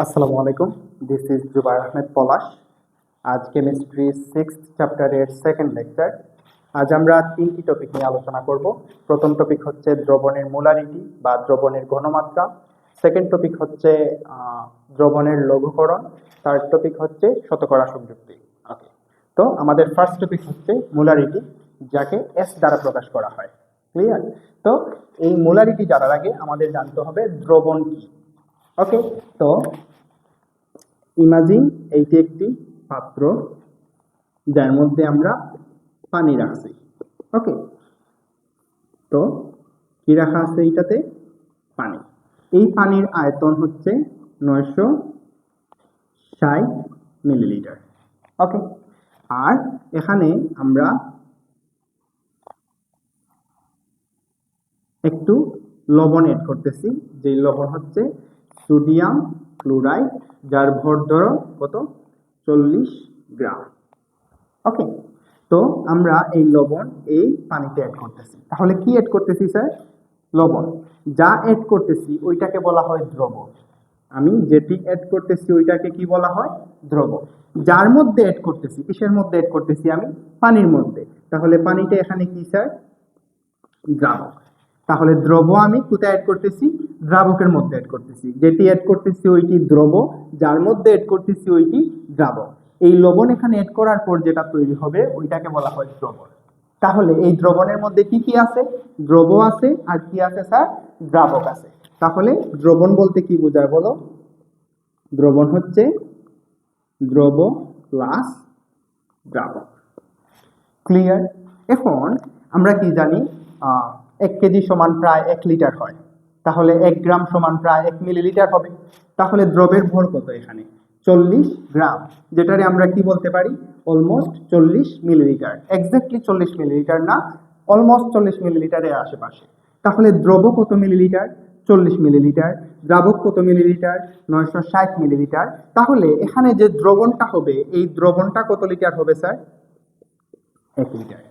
আসসালামু আলাইকুম, this is Jubair Ahmed পলাশ। আজ কেমিস্ট্রি সিক্সথ চ্যাপ্টারের সেকেন্ড লেকচার। আজ আমরা তিনটি টপিক নিয়ে আলোচনা করব। প্রথম টপিক হচ্ছে দ্রবণের মোলারিটি বা দ্রবণের ঘনমাত্রা। সেকেন্ড টপিক হচ্ছে দ্রবণের লঘুকরণ। থার্ড টপিক হচ্ছে শতকরা সংযুক্তি। ওকে, তো আমাদের ফার্স্ট টপিক হচ্ছে মোলারিটি, যাকে এস দ্বারা প্রকাশ করা হয়। ক্লিয়ার? তো এই মোলারিটি জানার আগে আমাদের জানতে হবে দ্রবণ কি। ওকে, তো ইমাজিন এইটি একটি পাত্র যার মধ্যে আমরা পানি রাখছি। ওকে, তো কি রাখা আছে এইটাতে? পানি। এই পানির আয়তন হচ্ছে 960 মিলিলিটার। ওকে, আর এখানে আমরা একটু লবণ এড করতেছি, যে লবণ হচ্ছে সোডিয়াম ক্লোরাইড, যার ভর ধরো কত? 40 গ্রাম। ওকে, তো আমরা এই লবণ এই পানিতে অ্যাড করতেছি। তাহলে কি অ্যাড করতেছি স্যার? লবণ। যা অ্যাড করতেছি ওইটাকে বলা হয় দ্রবণ। আমি যেটি অ্যাড করতেছি ওইটাকে কি বলা হয়? দ্রবণ। যার মধ্যে অ্যাড করতেছি, কিসের মধ্যে অ্যাড করতেছি? আমি পানির মধ্যে। তাহলে পানিটা এখানে কি স্যার? দ্রাবক। তাহলে দ্রব আমি কোথায় অ্যাড করতেছি? দ্রাবকের মধ্যে অ্যাড করতেছি। যেটি অ্যাড করতেছি ওইটি দ্রব, যার মধ্যে অ্যাড করতেছি ওইটি দ্রাবক। এই লবণ এখানে অ্যাড করার পর যেটা তৈরি হবে ওইটাকে বলা হয় দ্রবণ। তাহলে এই দ্রবণের মধ্যে কি কি আছে? দ্রব আছে, আর কি আছে স্যার? দ্রাবক আছে। তাহলে দ্রবণ বলতে কি বোঝায় বলো? দ্রবণ হচ্ছে দ্রব প্লাস দ্রাবক। ক্লিয়ার? এখন আমরা কি জানি, 1 কেজি সমান প্রায় 1 লিটার হয়। তাহলে 1 গ্রাম সমান প্রায় 1 মিলিলিটার হবে। তাহলে দ্রবের ভর কত এখানে? 40 গ্রাম, যেটারে আমরা কি বলতে পারি? Almost 40 millilitre. এক্স্যাক্টলি 40 মিলিলিটার না, অলমোস্ট 40 মিলিলিটারের আশেপাশে। তাহলে দ্রব কত মিলিলিটার? 40 মিলিলিটার। দ্রাবক কত মিলিলিটার? 960 মিলিলিটার। তাহলে এখানে যে দ্রবণটা হবে, এই দ্রবণটা কত লিটার হবে স্যার? 1 লিটার।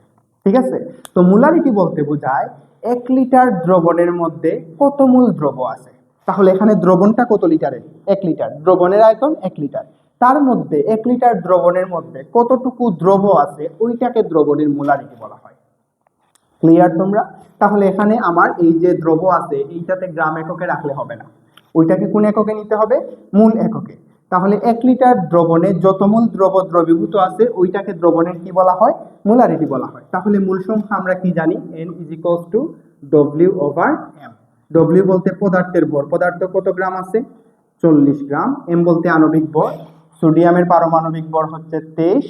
ঠিক আছে, তো মোলারিটি বলতে বোঝায় 1 লিটার দ্রবণের মধ্যে কত মোল দ্রব আছে। তাহলে এখানে দ্রবণটা কত লিটারের? 1 লিটার। দ্রবণের আয়তন 1 লিটার। তার মধ্যে 1 লিটার দ্রবণের মধ্যে কতটুকু দ্রব আছে ওইটাকে দ্রবণের মোলারিটি বলা হয়। ক্লিয়ার তোমরা? তাহলে এখানে আমার এই যে দ্রব আছে এইটাতে গ্রাম এককে রাখলে হবে না, ওইটাকে কোন এককে নিতে হবে? মূল এককে। তাহলে 1 লিটার দ্রবণে যত মোল দ্রব দ্রবীভূত আছে ওইটাকে দ্রবণের কি বলা হয়? মোলারিটি বলা হয়। তাহলে মূল সংখ্যা আমরা কি জানি? n = W/m। W বলতে পদার্থের ভর, পদার্থ কত গ্রাম আছে? 40 গ্রাম। m বলতে আণবিক ভর, সোডিয়ামের পারমাণবিক ভর হচ্ছে 23,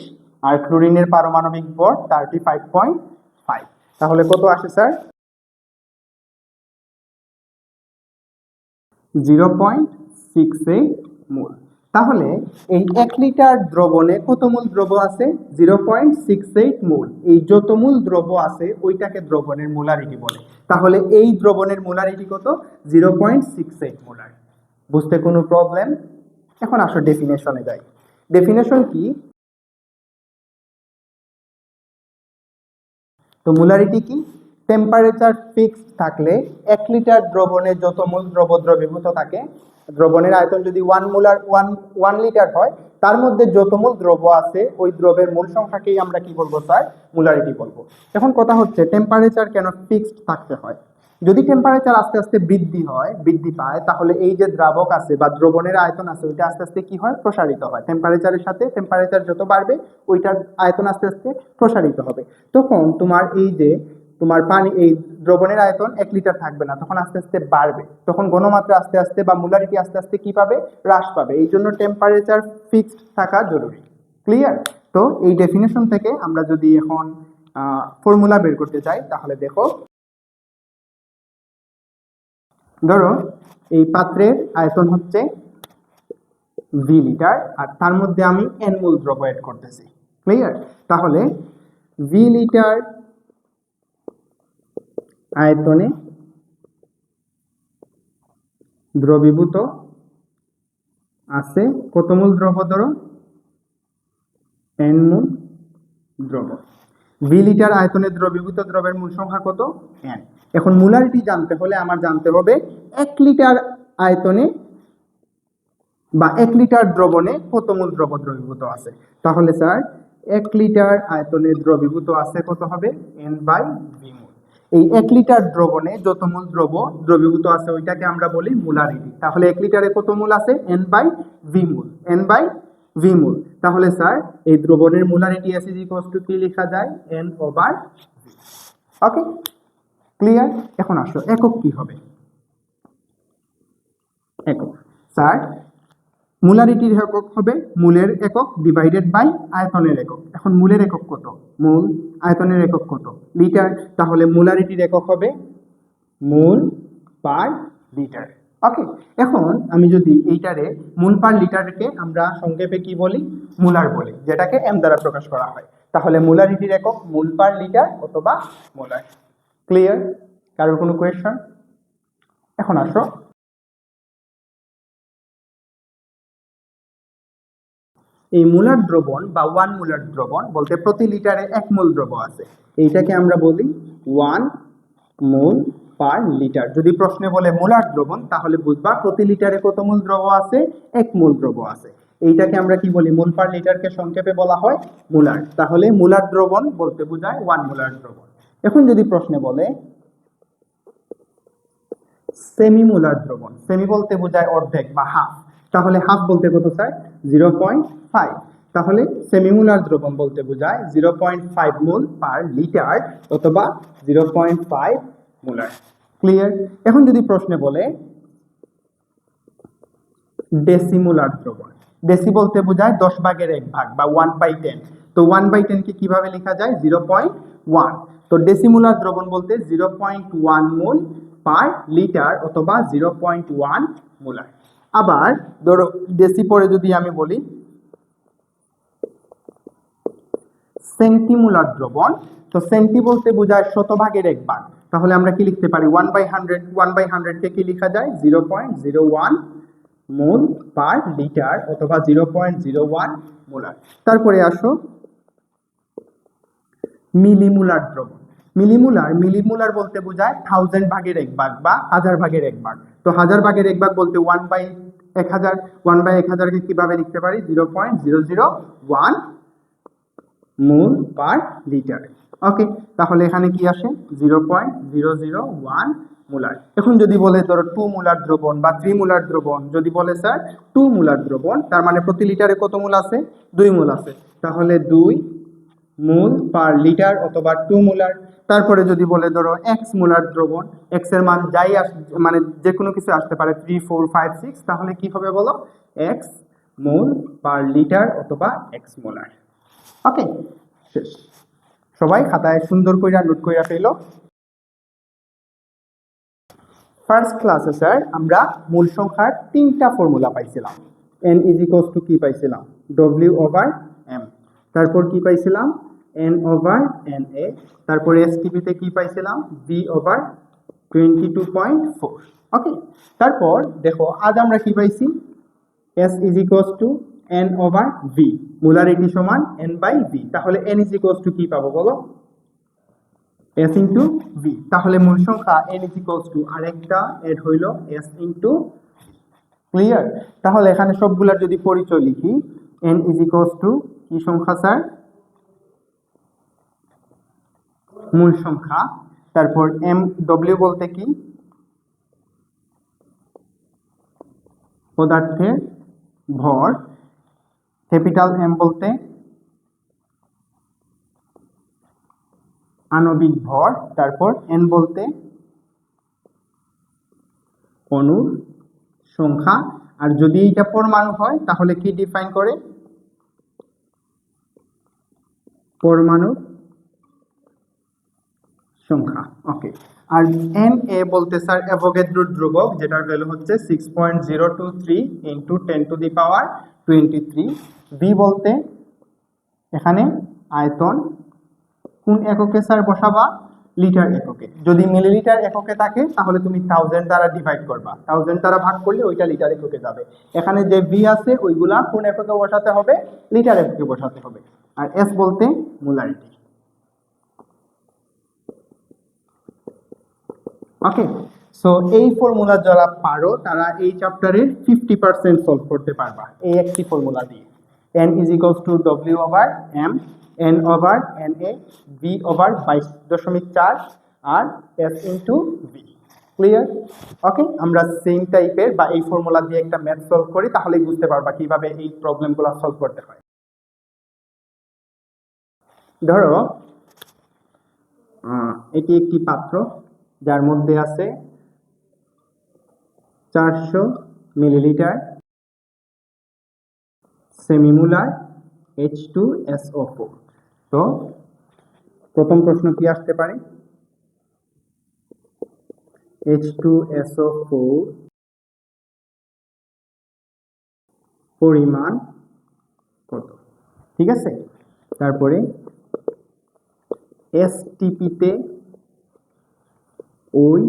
আর ক্লোরিনের পারমাণবিক ভর 35.5। তাহলে কত আসে স্যার? 0.68 মোল। তাহলে এই 1 লিটার দ্রবণে কত মোল দ্রব আছে? 0.68 মোল। এই যত মোল দ্রব আছে ওইটাকে দ্রবণের মোলারিটি বলে। তাহলে এই দ্রবণের মোলারিটি কত? 0.68 মোলার। বুঝতে কোনো প্রবলেম? এখন আসো ডেফিনেশনে যাই। ডেফিনেশন কি? তো মোলারিটি কি? টেম্পারেচার ফিক্সড থাকলে 1 লিটার দ্রবণে যত মোল দ্রব দ্রবীভূত থাকে, দ্রবণের আয়তন যদি 1 মোলার 1 লিটার হয়, তার মধ্যে যত মোল দ্রব আছে ওই দ্রবের মোল সংখ্যাকেই আমরা কি বলবো স্যার? মোলারিটি বলবো। এখন কথা হচ্ছে টেম্পারেচার কেন ফিক্সড থাকতে হয়? যদি টেম্পারেচার আস্তে আস্তে বৃদ্ধি পায়, তাহলে এই যে দ্রাবক আছে বা দ্রবণের আয়তন আছে ওইটা আস্তে আস্তে কি হয়? প্রসারিত হয়। টেম্পারেচারের সাথে টেম্পারেচার যত বাড়বে ওইটার আয়তন আস্তে আস্তে প্রসারিত হবে। তখন তোমার এই যে তোমার পানি, এই দ্রবণের আয়তন 1 লিটার থাকবে না, তখন আস্তে আস্তে বাড়বে। তখন ঘনমাত্রা আস্তে আস্তে বা মোলারিটি আস্তে আস্তে কি পাবে? হ্রাস পাবে। এই জন্য টেম্পারেচার ফিক্সড থাকা জরুরি। ক্লিয়ার? তো এই ডেফিনেশন থেকে আমরা যদি এখন ফর্মুলা বের করতে চাই, তাহলে দেখো, ধরো এই পাত্রের আয়তন হচ্ছে v লিটার, আর তার মধ্যে আমি n মোল দ্রব অ্যাড করতেছি। ক্লিয়ার? তাহলে v লিটার আয়তনে দ্রবীভূত আছে কত মোল দ্রব? ধরো n মোল দ্রব। v লিটার আয়তনে দ্রবীভূত দ্রবের মোল সংখ্যা কত? n। এখন মোলারিটি জানতে হলে আমার জানতে হবে 1 লিটার আয়তনে বা 1 লিটার দ্রবণে কত মোল দ্রব দ্রবীভূত আছে? তাহলে স্যার 1 লিটার আয়তনে দ্রবীভূত আছে কত হবে? n/v মোল। এই 1 লিটার দ্রবণে যত মোল দ্রব দ্রবীভূত আছে ওইটাকে আমরা বলি মোলারিটি। তাহলে 1 লিটারে কত মোল আছে? n/v মোল। n/v মোল। তাহলে স্যার এই দ্রবণের মোলারিটি S = কি লেখা যায়? n/v। ওকে, ক্লিয়ার? এখন আসো একক কি হবে? একক স্যার মোলারিটির একক হবে মোলের একক ডিভাইডেড বাই আয়তনের একক। এখন মোলের একক কত? মোল। আয়তনের একক কত? লিটার। তাহলে মোলারিটির একক হবে মোল পার লিটার। ওকে, এখন আমি যদি এইটারে মোল পার লিটারকে আমরা সংক্ষেপে কি বলি? মোলার বলি, যেটাকে m দ্বারা প্রকাশ করা হয়। তাহলে মোলারিটির একক মোল পার লিটার অথবা মোলার। ক্লিয়ার? কারোর কোনো কোয়েশ্চন? এখন আসো এই মোলার দ্রবণ বা 1 মোলার দ্রবণ বলতে প্রতি লিটারে 1 মোল দ্রব আছে, এইটাকে আমরা বলি 1 মোল পার লিটার। যদি প্রশ্নে বলে মোলার দ্রবণ তাহলে বুঝবা প্রতি লিটারে কত মোল দ্রব আছে? 1 মোল দ্রব আছে। এইটাকে আমরা কি বলি? মোল পার লিটারকে সংক্ষেপে বলা হয় মোলার। তাহলে মোলার দ্রবণ বলতে বোঝায় 1 মোলার দ্রবণ। এখন যদি প্রশ্নে বলে সেমি মোলার দ্রবণ, সেমি বলতে বোঝায় অর্ধেক বা হাফ, তাহলে হাফ বলতে কত স্যার? 0.5। তাহলে সেমিমোলার দ্রবণ বলতে বোঝায় 0.5 মোল পার লিটার অথবা 0.5 মোলার। ক্লিয়ার? এখন যদি প্রশ্নে বলে ডেসিমোলার দ্রবণ, ডেসি বলতে বোঝায় 10 ভাগের 1 ভাগ বা 1/10। তো 1/10 কে কিভাবে লেখা যায়? 0.1। তো ডেসিমোলার দ্রবণ বলতে 0.1 মোল পার লিটার অথবা 0.1 মোলার। আবার ধরো ডেসি পরে যদি আমি বলি সেন্টিমোলার দ্রবণ, তো সেন্টি বলতে বোঝায় শতভাগের 1 ভাগ। তাহলে আমরা কি লিখতে পারি? 1/100। 1/100 কে কি লেখা যায়? 0.01 মোল পার লিটার অথবা 0.01 মোলার। তারপরে আসো মিলিমোলার দ্রবণ। মিলিমোলার বলতে বোঝায় 1000 ভাগের 1 ভাগ বা 1000 ভাগের 1 ভাগ। তো 1000 ভাগের 1 ভাগ বলতে 1/1000। 1/1000 কে কিভাবে লিখতে পারি? 0.001 মোল পার লিটার। ওকে, তাহলে এখানে কি আসে? 0.001 মোলার। এখন যদি বলে ধরো 2 মোলার দ্রবণ বা 3 মোলার দ্রবণ, যদি বলে স্যার 2 মোলার দ্রবণ, তার মানে প্রতি লিটারে কত মোল আছে? 2 মোল আছে। তাহলে 2 মোল পার লিটার অথবা 2 মোলার। তারপরে যদি বলে ধরো এক্স মোলার দ্রবণ, এক্স এর মান যাই মানে যে কোনো কিছু আসতে পারে 3, 4, 5, 6, তাহলে কি হবে বলো? এক্স মোল পার লিটার অথবা এক্স মোলার। ওকে, শেষ। সবাই খাতায় সুন্দর কইরা নোট কইরা ফেলো। ফার্স্ট ক্লাসে স্যার আমরা মূল সংখ্যার 3টা ফর্মুলা পাইছিলাম। n = কি পাইছিলাম? W/m। তারপর কি পাইছিলাম? n/na। তারপর STP তে কি পাইছিলাম? V/22.4। ওকে, তারপর দেখো আজ আমরা কি পাইছি? S = n/v। মোলারিটি সমান n/v। তাহলে n = কি পাবো বলো? S × v। তাহলে মূল সংখ্যা n = আরেকটা এড হইল S × ক্লিয়ার? তাহলে এখানে সবগুলার যদি পরিচয় লিখি, n = কি সংখ্যা স্যার? মূল সংখ্যা। তারপর w বলতে কি? পদার্থের ভর। ক্যাপিটাল M বলতে আণবিক ভর। তারপর n বলতে অণুর সংখ্যা। আর যদি এটা পরমাণু হয় তাহলে কি ডিফাইন করে? পরমাণুর সংখ্যা। ওকে, আর Na বলতে স্যার অ্যাভোগাড্রোর ধ্রুবক, যেটার ভ্যালু হচ্ছে 6.023 × 10⁻23। V বলতে এখানে আয়তন। কোন এককে স্যার বসাবা? লিটার এককে। যদি মিলিলিটার এককে থাকে তাহলে তুমি 1000 দ্বারা ডিভাইড করবা, 1000 দ্বারা ভাগ করলে ওইটা লিটার এককে যাবে। এখানে যে ভি আছে ওইগুলা কোন এককে বসাতে হবে? লিটার এককে বসাতে হবে। আর এস বলতে মোলারিটি। ওকে, সো এই ফর্মুলা যারা পারো তারা এই চ্যাপ্টারের 50% সলভ করতে পারবা এই একটি ফর্মুলা দিয়ে। n is equals to w over m, n over na, v over 22.4 R s into v। Clear? ওকে, আমরা সেম টাইপের বা এই ফর্মুলা দিয়ে একটা ম্যাথ সলভ করি, তাহলেই বুঝতে পারবা কিভাবে এই প্রবলেমগুলো সলভ করতে হয়। ধরো এটি একটি পাত্র যার মধ্যে আছে 400 মিলিলিটার সেমিমুলার H2SO4। তো প্রথম প্রশ্ন কি আসতে পারে? H2SO4 পরিমাণ কত? ঠিক আছে, তারপরে এসটিপিতে ওই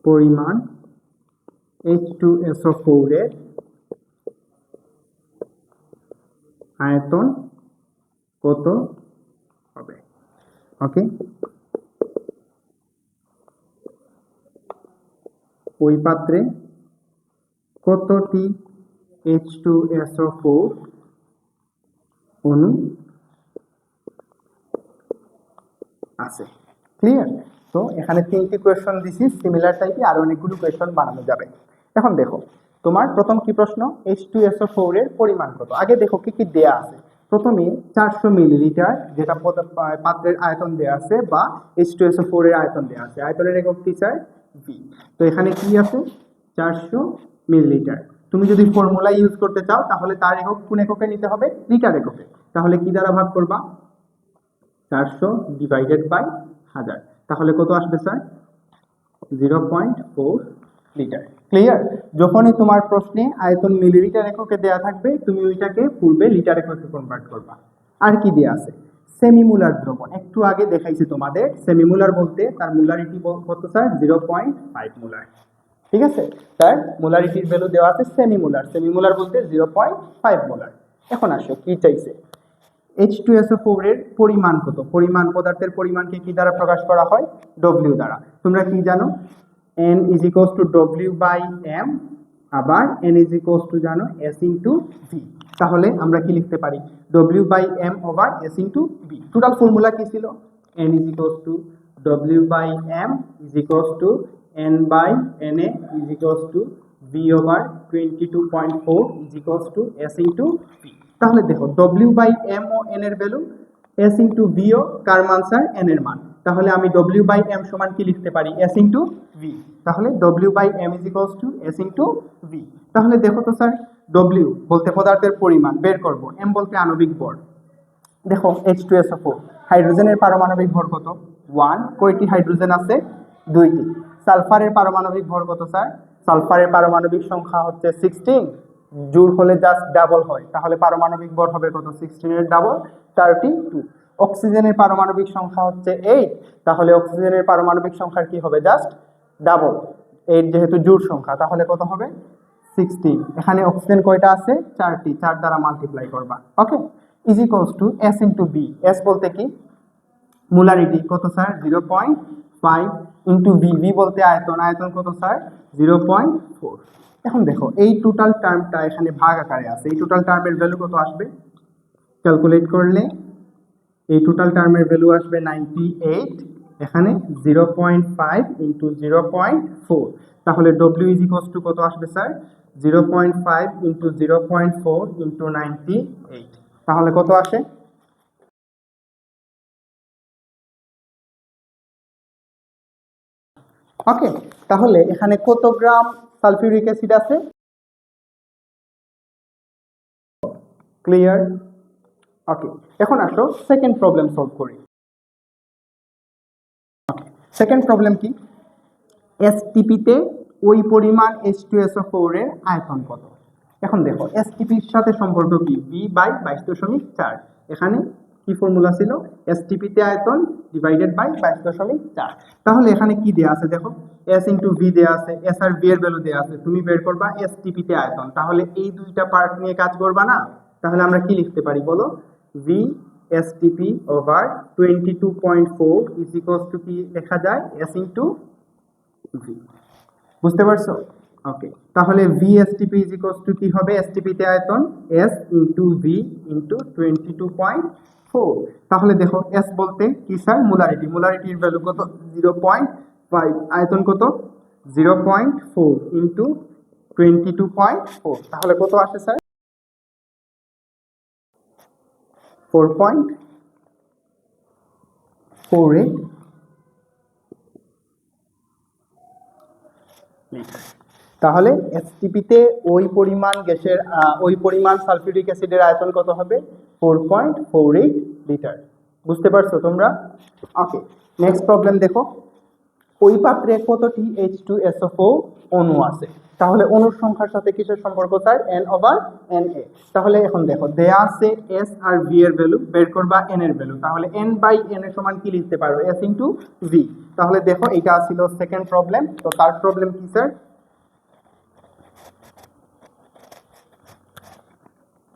পরিমাণ H2SO4 এর আয়তন কত হবে? ওকে, ওই পাত্রে কতটি H2SO4 অণু আছে? ক্লিয়ার? তো এখানে তিনটি কোয়েশ্চন দিছি সিমিলার টাইপে, আর অনেকগুলো কোয়েশ্চন বানানো যাবে। এখন দেখো তোমার প্রথম কি প্রশ্ন, H2SO4 এর পরিমাণ কত? আগে দেখো কি কি দেয়া আছে। প্রথমে 400 মিলিলিটার যেটা পাত্রের আয়তন দেয়া আছে বা H2SO4 এর আয়তন দেয়া আছে, আয়তনের একক কি স্যার? V। তো এখানে কি আছে? 400 মিলিলিটার। তুমি যদি ফর্মুলা ইউজ করতে চাও তাহলে তার একক কোন এককে নিতে হবে? লিটার এককে। তাহলে কি দ্বারা ভাগ করবা? 400 ডিভাইডেড বাই 1000, তাহলে কত আসবে স্যার? 0.4 লিটার। ক্লিয়ার? যখনই তোমার প্রশ্নে আয়তন মিলিলিটার এককে দেয়া থাকবে তুমি ওইটাকে পূর্বে লিটার এককে কনভার্ট করবা। আর কি দেয়া আছে? সেমিমুলার দ্রবণ, একটু আগে দেখাইছি তোমাদের। সেমিমুলার বলতে তার মোলারিটি কত স্যার? 0.5 মোলার। ঠিক আছে, তার মোলারিটির ভ্যালু দেওয়া আছে সেমিমুলার। সেমিমুলার বলতে 0.5 মোলার। এখন আসো কি চাইছে? H2SO4 এর পরিমাণ কত? পরিমাণ, পদার্থের পরিমাণকে কি দ্বারা প্রকাশ করা হয়? W দ্বারা। তোমরা কি জানো? N is equals to W by M, আবার N is equals to জানো S into V। তাহলে আমরা কি লিখতে পারি? W by M over S into V। Total formula কি ছিল? N is equals to W by M is equals to N by Na is equals to V over 22.4 is equals to S into V। তাহলে দেখো W by M ও N এর value, S into V ও কার মান sir? N এর মান। তাহলে আমি W by M সমান কি লিখতে পারি? S into V। তাহলে W by M is equals to S into V। তাহলে দেখো তো স্যার, W বলতে পদার্থের পরিমাণ বের করব, M বলতে আণবিক ভর। দেখো H2SO4 হাইড্রোজেনের পারমাণবিক ভর কত? 1। কয়টি হাইড্রোজেন আছে? 2টি। সালফারের পারমাণবিক ভর কত স্যার? সালফারের পারমাণবিক সংখ্যা হচ্ছে 16, জোড় হলে জাস্ট ডাবল হয়, তাহলে পারমাণবিক ভর হবে কত? 16 এর ডাবল, 32। অক্সিজেনের পারমাণবিক সংখ্যা হচ্ছে 8, তাহলে অক্সিজেনের পারমাণবিক সংখ্যার কি হবে? Just double. 8 যেহেতু জোড় সংখ্যা, তাহলে কত হবে? 16। এখানে অক্সিজেন কয়টা আছে? 4টি, 4 দ্বারা মাল্টিপ্লাই করবা। Okay, is equals to S into B. S বলতে কি? মোলারিটি কত স্যার? 0.5 ইন্টু ভি, ভি বলতে আয়তন, আয়তন কত স্যার? 0.4। এখন দেখো এই টোটাল টার্মটা এখানে ভাগ আকারে আছে, এই টোটাল টার্মের ভ্যালু কত আসবে? ক্যালকুলেট করলে এই টোটাল টার্মের ভ্যালু আসবে 98। এখানে 0.5 ইন্টু 0.4, তাহলে W ইজ ইকুয়ালস টু কত আসবে স্যার? 0.5 ইন্টু 0.4 ইন্টু 98, তাহলে কত আসে? ওকে, তাহলে এখানে কত গ্রাম সালফিউরিক অ্যাসিড আছে? ক্লিয়ার? ওকে, এখন আসো সেকেন্ড প্রবলেম সলভ করি। সেকেন্ড প্রবলেম কি? এসটিপিতে ওই পরিমাণ H2SO4 এর আয়তন কত? এখন দেখো এসটিপির সাথে সম্পর্ক কি? V by 22.4। এখানে কি ফর্মুলা ছিল? এসটিপিতে আয়তন ডিভাইডেড বাই 22.4। তাহলে এখানে কি দেয়া আছে দেখো? S ইন্টু V দেয়া আছে, S আর V এর ভ্যালু দেয়া আছে। তুমি বের করবা এসটিপিতে আয়তন, তাহলে এই দুইটা পার্ট নিয়ে কাজ করবা না? তাহলে আমরা কি লিখতে পারি বলো? V STP over 22.4 is equals two কি লেখা যায় এস ইন্টু ভি। বুঝতে পারছো? ওকে, তাহলে V STP is equals two কি হবে? এসটিপি তে আয়তন এস ইন্টু ভি ইন্টু 22.4। তাহলে দেখো এস বলতে কি স্যার? মোলারিটি। মোলারিটির ভ্যালু কত? 0.5। আয়তন কত? 0.4 ইন্টু 22.4। তাহলে কত আসে স্যার? 4.48 লিটার। তাহলে এসটিপিতে ওই পরিমাণ গ্যাসের ওই পরিমাণ সালফিউরিক অ্যাসিডের আয়তন কত হবে? 4.48 লিটার। বুঝতে পারছো তোমরা? ওকে, নেক্সট প্রবলেম দেখো। ওই পাত্রে কতটি H2SO4 অণু আছে? তাহলে অণুর সংখ্যার সাথে কিসের সম্পর্ক স্যার? N/Na। তাহলে এখন দেখো দেয়া আছে S আর V এর ভ্যালু, বের করবা N এর ভ্যালু। তাহলে N/N এর সমান কি লিখতে পারো? S into V। তাহলে দেখো এটা ছিল সেকেন্ড প্রবলেম। তো থার্ড প্রবলেম কি স্যার?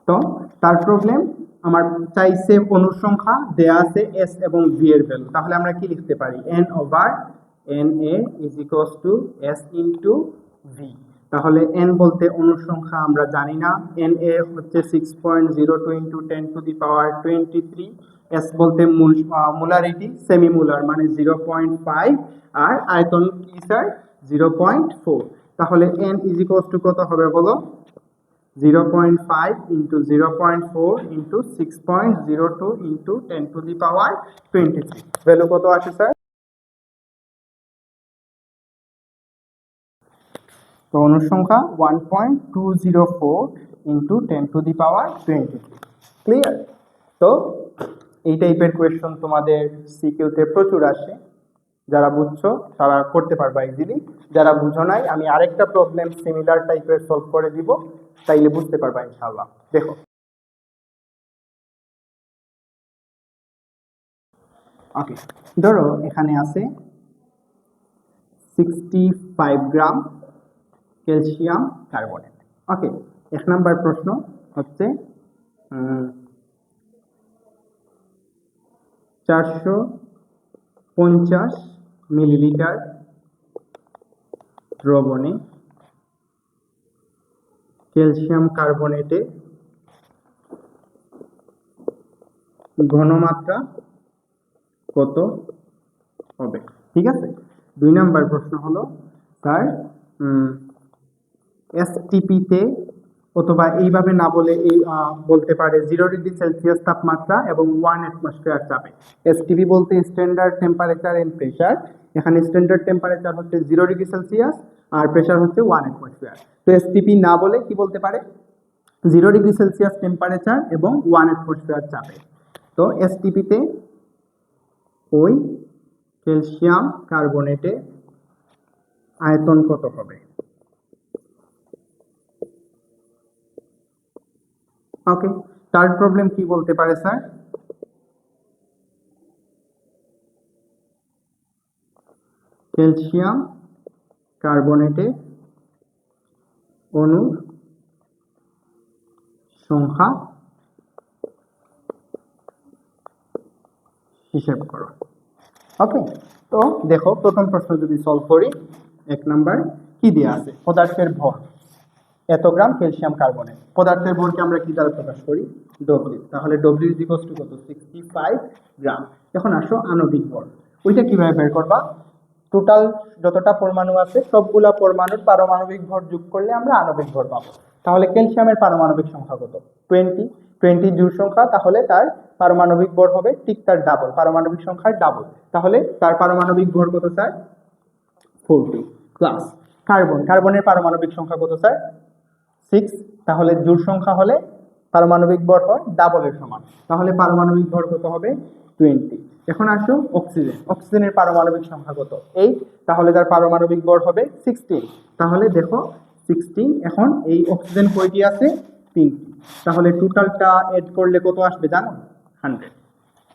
তো তার প্রবলেম আমার চাইছে অণুর সংখ্যা, দেয়া আছে এস এবং ভি এর ভ্যালু। তাহলে আমরা কি লিখতে পারি? N/Na is equals to S into V. তাহলে n বলতে অণুর সংখ্যা আমরা জানি না। Na হচ্ছে 6.02 into 10 to the power 23। S বলতে মোলারিটি, সেমি মোলার মানে 0.5, আর আয়তন কি স্যার? 0.4। তাহলে n ইজ ইকুয়ালস টু কত হবে বলো? 0.5 into 0.4 into 6.02 into 10 to the power 23। Value কত আসে স্যার? তো অণুর সংখ্যা 1.204 into 10 to the power 23। Clear? তো এই টাইপের কোয়েশ্চন তোমাদের সিকিউতে প্রচুর আসে। যারা বুঝছো তারা করতে পারবা ইজিলি। যারা বুঝো নাই আমি আরেকটা প্রবলেম সিমিলার টাইপের সলভ করে দিব, তাইলে বুঝতে পারবা ইনশাআল্লাহ। দেখো, ওকে, ধরো এখানে আছে 65 গ্রাম ক্যালসিয়াম কার্বনেট। ওকে, এক নাম্বার প্রশ্ন হচ্ছে 450 মিলিলিটার দ্রবণে ক্যালসিয়াম কার্বনেটে ঘনমাত্রা কত হবে? ঠিক আছে। 2 নাম্বার প্রশ্ন হলো স্যার এসটিপিতে, অথবা এইভাবে না বলে এই বলতে পারে 0 ডিগ্রি সেলসিয়াস তাপমাত্রা এবং 1 অ্যাটমসফিয়ার চাপে। এসটিপি বলতে স্ট্যান্ডার্ড টেম্পারেচার এন্ড প্রেসার। এখানে স্ট্যান্ডার্ড টেম্পারেচার হচ্ছে 0 ডিগ্রি সেলসিয়াস আর প্রেসার হচ্ছে 1 অ্যাটমসফিয়ার। তো এসটিপি না বলে কি বলতে পারে? 0 ডিগ্রি সেলসিয়াস টেম্পারেচার এবং 1 অ্যাটমসফিয়ার চাপে। তো এসটিপিতে ওই ক্যালসিয়াম কার্বনেটে আয়তন কত হবে? ওকে, থার্ড প্রবলেম কি বলতে পারে স্যার? ক্যালসিয়াম কার্বনেটে অণুর সংখ্যা হিসাব করো। ওকে, তো দেখো প্রথম প্রশ্ন যদি সলভ করি, 1 নাম্বার কি দেয়া আছে? পদার্থের ভর এত গ্রাম ক্যালসিয়াম কার্বনেট। পদার্থের ভরকে আমরা কি দ্বারা প্রকাশ করি? ডব্লিউ। তাহলে ডব্লিউ ইজ ইকুয়ালস টু কত? 65 গ্রাম। এখন আসো আণবিক ভর, ওইটা কিভাবে বের করবা? টোটাল যতটা পরমাণু আছে সবগুলা পরমাণুর পারমাণবিক ভর যোগ করলে আমরা আণবিক ভর পাবো। তাহলে ক্যালসিয়ামের পারমাণবিক সংখ্যা কত? 20 জোড় সংখ্যা, তাহলে তার পারমাণবিক ভর হবে ঠিক তার ডাবল, পারমাণবিক সংখ্যার ডাবল। তাহলে তার পারমাণবিক ভর কত স্যার? 40 প্লাস কার্বনের পারমাণবিক সংখ্যা কত স্যার? 6। তাহলে জোড় সংখ্যা হলে পারমাণবিক ভর হয় ডাবলের সমান, তাহলে পারমাণবিক ভর কত হবে? 20। এখন আসো অক্সিজেনের পারমাণবিক সংখ্যা কত? 8। তাহলে তার পারমাণবিক ভর হবে 16। তাহলে দেখো 16। এখন এই অক্সিজেন কয়টি আছে? 3টি। তাহলে টোটালটা এড করলে কত আসবে জানো? 100।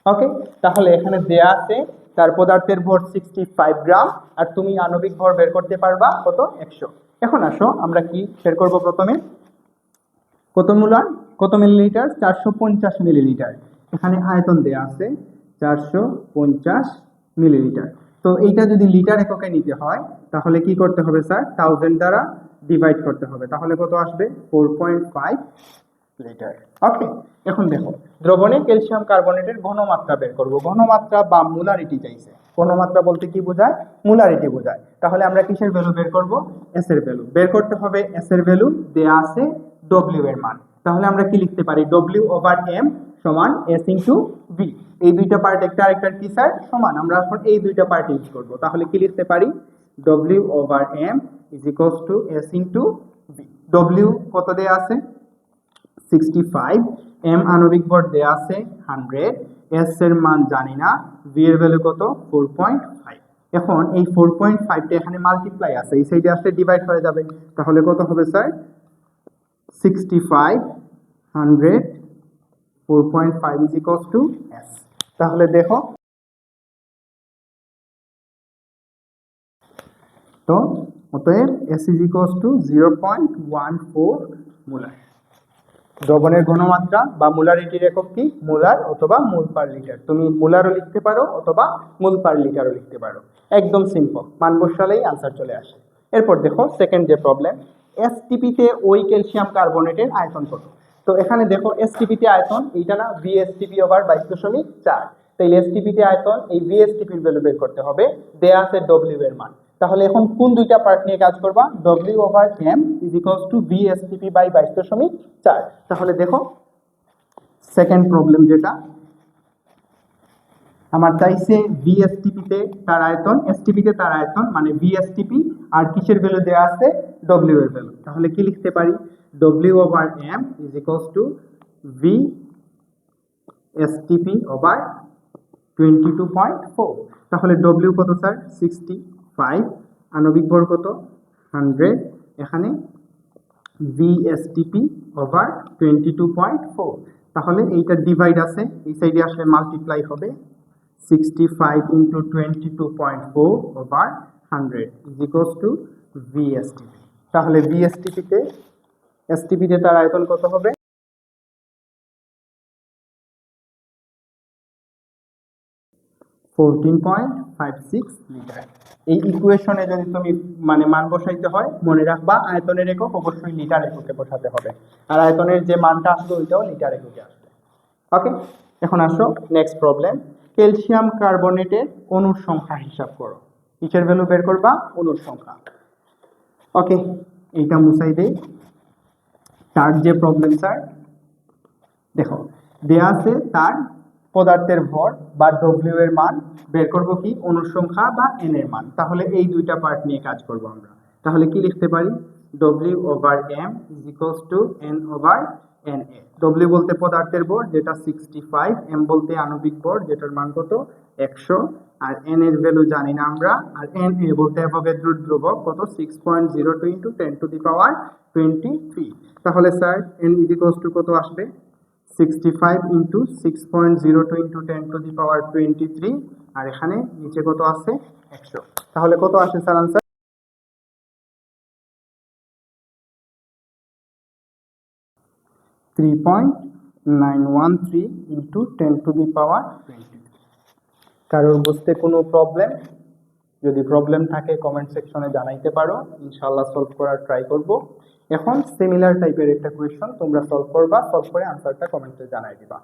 ওকে, তাহলে এখানে দেয়া আছে তার পদার্থের ভর 65 গ্রাম, আর তুমি আণবিক ভর বের করতে পারবা কত? 100। এখন আসো আমরা কি বের করব? প্রথমে কত মিলিলিটার? 450 মিলিলিটার। এখানে আয়তন দেয়া আছে 450 মিলিলিটার। তো এইটা যদি লিটার এককে নিতে হয় তাহলে কি করতে হবে স্যার? 1000 দ্বারা ডিভাইড করতে হবে, তাহলে কত আসবে? 4.5 লিটার। ওকে, এখন দেখো দ্রবণে ক্যালসিয়াম কার্বনেটের ঘনমাত্রা বের করব। ঘনমাত্রা বা মোলারিটি চাইছে। ঘনমাত্রা বলতে কি বোঝায়? মোলারিটি বোঝায়। তাহলে আমরা কিসের ভ্যালু বের করব? এস এর ভ্যালু বের করতে হবে। এস এর ভ্যালু দেয়া আছে ডব্লিউ এর মান। তাহলে আমরা কি লিখতে পারি? ডব্লিউ ওভার এম সমান এস ইন্টু ভি। এই দুইটা পার্ট একটা আরেকটার কি স্যার? সমান। আমরা এখন এই দুইটা পার্ট ইউজ করব। তাহলে কি লিখতে পারি? W over M is equals to S into V. W কত দেয়া আছে? 65, এম আণবিক ভর দেয়া আছে 100, এস এর মান জানি না, ভি এর ভ্যালু কত? 4.5। এখন এই 4.5 টা এখানে মাল্টিপ্লাই আছে, এই সাইডে আসলে ডিভাইড হয়ে যাবে। তাহলে কত হবে sir? 65, 100, 4.5 is equals to S. তাহলে দেখো তো অতএব S is equals to 0.14 molar. দ্রবণের ঘনমাত্রা বা মোলারিটির একক কি? মোলার অথবা মোল পার লিটার। তুমি মোলারও লিখতে পারো অথবা মোল পার লিটারও লিখতে পারো। একদম সিম্পল, মান বসালেই আনসার চলে আসে। এরপর দেখো সেকেন্ড যে প্রবলেম, এসটিপিতে ওই ক্যালসিয়াম কার্বনেটের আয়তন কত? তো এখানে দেখো এসটিপিতে আয়তন এইটা না, ভিএসটিপি ওভার 22.4। তাই এসটিপিতে আয়তন, এই ভিএসটিপির ভ্যালু বের করতে হবে। দেয়া আছে ডব্লিউ এর মান। তাহলে এখন কোন দুইটা পার্ট নিয়ে কাজ করবা? W over M is equals to VSTP by 22.4। তাহলে দেখো সেকেন্ড প্রবলেম যেটা আমার চাইছে, ভিএসটিপিতে তার আয়তন, এসটিপিতে তার আয়তন, মানে ভিএসটিপি আর কিসের ভ্যালু দেওয়া আছে? ডব্লিউ এর ভ্যালু। তাহলে কি লিখতে পারি? W over M is equals to V STP over 22.4। তাহলে ডব্লিউ কত স্যার? 65, আণবিক ভর কত? 100, এখানে ভিএসটিপি ওভার 22.4। তাহলে এইটা ডিভাইড আছে, এই সাইডে আসলে মাল্টিপ্লাই হবে। 65 into 22.4 over 100 is equals to VSTP। তাহলে STP তে তার আয়তন কত হবে? 14.56 লিটার। এই ইকুয়েশনে যদি তুমি মানে মান বসাইতে হয়, মনে রাখবা আয়তনের একক অবশ্যই লিটার এককে বসাতে হবে, আর আয়তনের যে মানটা আসবে ওইটাও লিটার এককে আসবে। ওকে, এখন আসো নেক্সট প্রবলেম, ক্যালসিয়াম কার্বনেটের অণুর সংখ্যা হিসাব করো। কিসের ভ্যালু বের করবা? অণুর সংখ্যা। ওকে, এইটা মুছাই দেই। তার যে প্রবলেম স্যার, দেখো দেয়া আছে তার পদার্থের ভর বা ডব্লিউ এর মান বের করব কি? অণুর সংখ্যা বা এন এর মান। তাহলে এই দুইটা পার্ট নিয়ে কাজ করব আমরা। তাহলে কি লিখতে পারি? W over M is equals to N over N A. W বলতে পদার্থের ভর যেটা 65, এম বলতে আণবিক ভর যেটার মান কত? 100, আর এন এর ভ্যালু জানি না আমরা, আর এন এ বলতে অ্যাভোগাড্রোর ধ্রুবক কত? 6.02 ইন্টু 10 টু দি পাওয়ার 23। তাহলে sir N is equals two কত আসবে? 65 into 6.02 into 10 to the power 23, আর এখানে নিচে কত আছে? 100। তাহলে কত আসে sir answer? 3.913 into 10 to the power 23। কারোর বুঝতে কোনো প্রবলেম? যদি প্রবলেম থাকে কমেন্ট সেকশনে জানাইতে পারো, ইনশাআল্লাহ সলভ করার ট্রাই করব। এখন সিমিলার টাইপের একটা কোয়েশ্চন তোমরা সলভ করবা, সলভ করে আনসারটা কমেন্টে জানাই দিবা।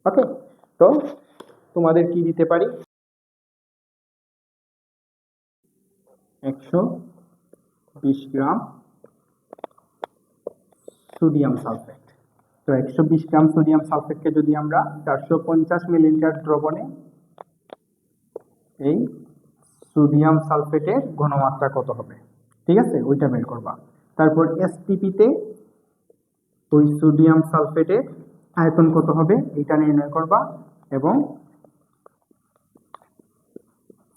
ওকে, তো তোমাদের কি দিতে পারি? 120 গ্রাম সোডিয়াম সালফেট। তো 120 গ্রাম সোডিয়াম সালফেটকে যদি আমরা 450 মিলিলিটার দ্রবণে, এই সোডিয়াম সালফেটের ঘনমাত্রা কত হবে? ঠিক আছে, ওইটা বের করবা। তারপর এসটিপিতে ওই সোডিয়াম সালফেটের আয়তন কত হবে এটা নির্ণয় করবা, এবং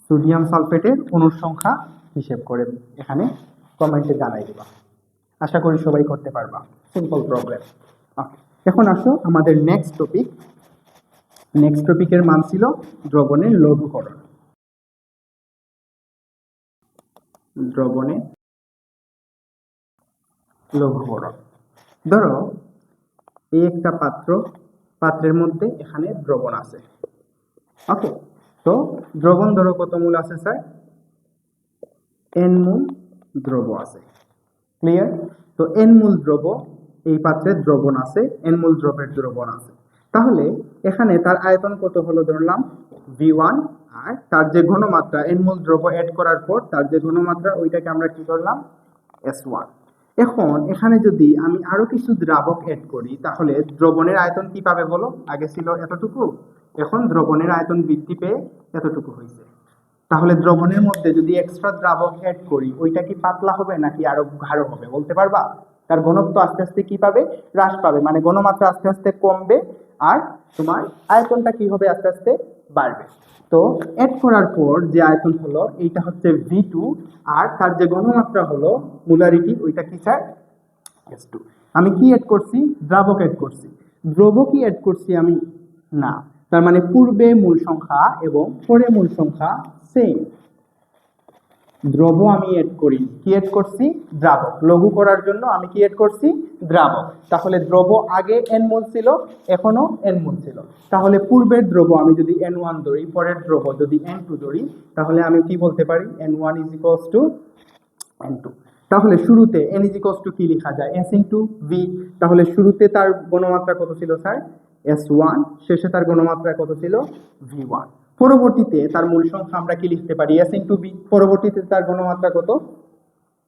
সোডিয়াম সালফেটের অণুর সংখ্যা হিসেব করে এখানে কমেন্টে জানাই দিবা। আশা করি সবাই করতে পারবা, সিম্পল প্রবলেম। এখন আসো আমাদের নেক্সট টপিক। নেক্সট টপিকের মান ছিল দ্রবণের লঘুকরণ। দ্রবণে লঘুকরণ। ধরো এই একটা পাত্র, পাত্রের মধ্যে এখানে দ্রবণ আছে। ওকে, তো দ্রবণ ধরো কত মোল আছে স্যার? n মোল দ্রব আছে। ক্লিয়ার? তো n মোল দ্রব, এই পাত্রে দ্রবণ আছে, n মোল দ্রবের দ্রবণ আছে। তাহলে এখানে তার আয়তন কত হলো ধরলাম v1, আর তার যে ঘনমাত্রা n মোল দ্রব অ্যাড করার পর তার যে ঘনমাত্রা ওইটাকে আমরা কি ধরলাম s1। এখন এখানে যদি আমি আরো কিছু দ্রাবক অ্যাড করি তাহলে দ্রবণের আয়তন কি পাবে বলো? আগে ছিল এতটুকু, এখন দ্রবণের আয়তন বৃদ্ধি পেয়ে এতটুকু হয়েছে। তাহলে দ্রবণের মধ্যে যদি এক্সট্রা দ্রাবক অ্যাড করি ওইটা কি পাতলা হবে নাকি আরো গাঢ় হবে বলতে পারবা? তার ঘনত্ব আস্তে আস্তে কি পাবে? হ্রাস পাবে, মানে ঘনমাত্রা আস্তে আস্তে কমবে আর তোমার আয়তনটা কি হবে? আস্তে আস্তে বাড়বে। তো অ্যাড করার পর যে আয়তন হলো এইটা হচ্ছে V2, আর তার যে ঘনমাত্রা হলো মোলারিটি ওইটা কি স্যার? S2। আমি কি অ্যাড করছি? দ্রাবক অ্যাড করছি। দ্রব কি অ্যাড করছি আমি? না। তার মানে পূর্বে মূল সংখ্যা এবং পরে মূল সংখ্যা সেম। দ্রব আমি এড করি, কি এড করছি? দ্রাবক। লঘু করার জন্য আমি কি এড করছি? দ্রাবক। তাহলে দ্রব আগে n মোল ছিল, এখনো n মোল ছিল। তাহলে পূর্বের দ্রব আমি যদি n1 ধরি, পরের দ্রব যদি n2 ধরি, তাহলে আমি কি বলতে পারি? n1 is equals to n2। তাহলে শুরুতে n is equals to কি লেখা যায়? s into v। তাহলে শুরুতে তার ঘনমাত্রা কত ছিল স্যার? s1, শেষে তার ঘনমাত্রা কত ছিল? v1। পরবর্তীতে তার মূল সংখ্যা আমরা কি লিখতে পারি? s into v। পরবর্তীতে তার ঘনমাত্রা কত?